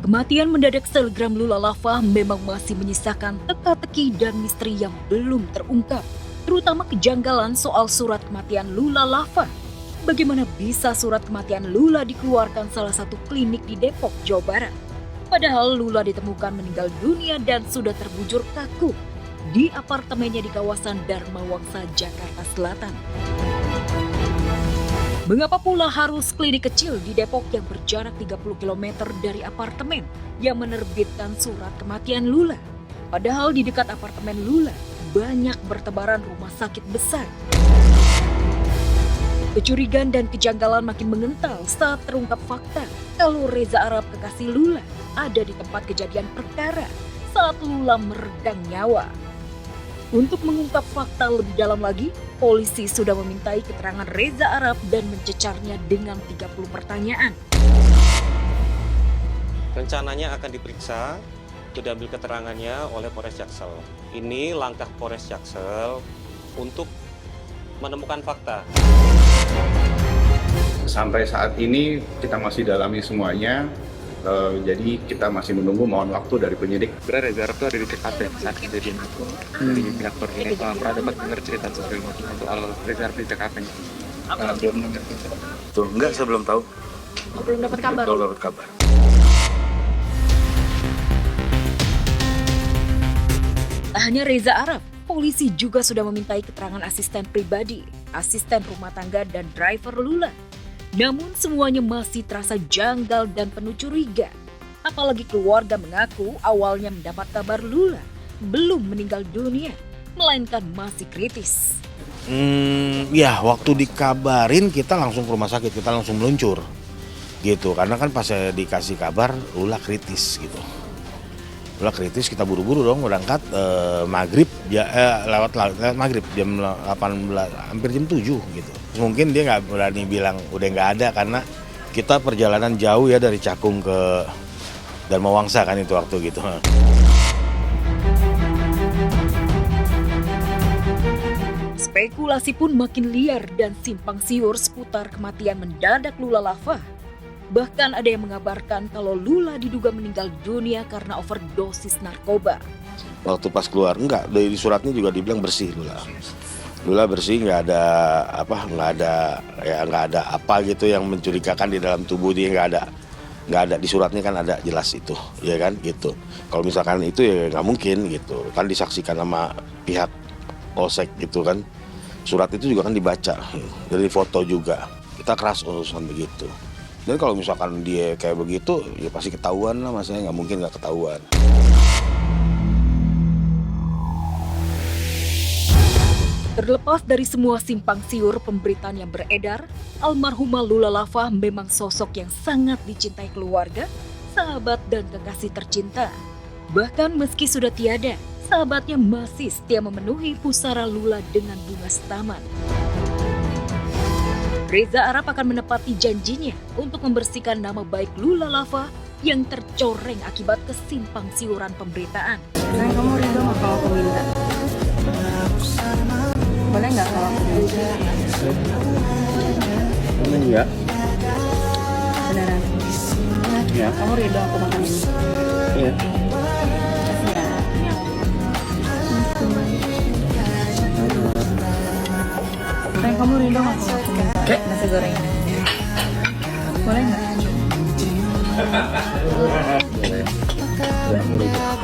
Kematian mendadak selebgram Lula Lava memang masih menyisakan teka-teki dan misteri yang belum terungkap, terutama kejanggalan soal surat kematian Lula Lava. Bagaimana bisa surat kematian Lula dikeluarkan salah satu klinik di Depok, Jawa Barat? Padahal Lula ditemukan meninggal dunia dan sudah terbujur kaku di apartemennya di kawasan Dharma Wangsa, Jakarta Selatan. Mengapa pula harus klinik kecil di Depok yang berjarak 30 km dari apartemen yang menerbitkan surat kematian Lula? Padahal di dekat apartemen Lula banyak bertebaran rumah sakit besar. Kecurigaan dan kejanggalan makin mengental saat terungkap fakta kalau Reza Arab, kekasih Lula, ada di tempat kejadian perkara saat Lula meregang nyawa. Untuk mengungkap fakta lebih dalam lagi, polisi sudah memintai keterangan Reza Arab dan mencecarnya dengan 30 pertanyaan. Rencananya akan diperiksa, sudah ambil keterangannya oleh Polres Jaksel. Ini langkah Polres Jaksel untuk menemukan fakta. Sampai saat ini kita masih dalami semuanya. Jadi kita masih menunggu, mohon waktu dari penyidik. Sebenarnya Reza Arab itu ada di TKP saat kejadian itu. Dari pihak Polri pernah dapat dengar cerita soal Reza Arab di TKP. Belum dengar. Tuh, enggak, saya belum tahu. Belum dapat kabar. Belum dapat kabar. Tak hanya Reza Arab, polisi juga sudah memintai keterangan asisten pribadi, asisten rumah tangga, dan driver Lula. Namun semuanya masih terasa janggal dan penuh curiga. Apalagi keluarga mengaku awalnya mendapat kabar Lula belum meninggal dunia, melainkan masih kritis. Ya, waktu dikabarin kita langsung ke rumah sakit, kita langsung meluncur gitu. Karena kan pas saya dikasih kabar Lula kritis gitu. Lula kritis, kita buru-buru dong berangkat maghrib, lewat maghrib jam 18, hampir jam 7 gitu. Mungkin dia nggak berani bilang udah nggak ada karena kita perjalanan jauh ya dari Cakung ke Dharma Wangsa kan itu waktu gitu. Spekulasi pun makin liar dan simpang siur seputar kematian mendadak Lula Lava. Bahkan ada yang mengabarkan kalau Lula diduga meninggal dunia karena overdosis narkoba. Waktu pas keluar enggak, dari suratnya juga dibilang bersih Lula. Lula bersih, nggak ada apa gitu yang mencurigakan di dalam tubuh dia, nggak ada di suratnya kan ada jelas itu, ya kan gitu. Kalau misalkan itu ya nggak mungkin gitu, kan disaksikan sama pihak polsek gitu kan. Surat itu juga kan dibaca, dari foto juga. Kita keras urusan begitu. Dan kalau misalkan dia kayak begitu, ya pasti ketahuan lah, maksudnya nggak mungkin nggak ketahuan. Terlepas dari semua simpang siur pemberitaan yang beredar, almarhumah Lula Lava memang sosok yang sangat dicintai keluarga, sahabat, dan kekasih tercinta. Bahkan meski sudah tiada, sahabatnya masih setia memenuhi pusara Lula dengan bunga setaman. Reza Arab akan menepati janjinya untuk membersihkan nama baik Lula Lava yang tercoreng akibat kesimpang siuran pemberitaan. Sayang, kamu ridho nggak kalau aku minta? Boleh nggak kalau aku minta? Enggak. Beneran? Ya. Kamu ridho aku makan ini? Iya. Kasih ya. Sayang, kamu ridho nggak kalau aku minta nasi goreng? Boleh nggak? Boleh.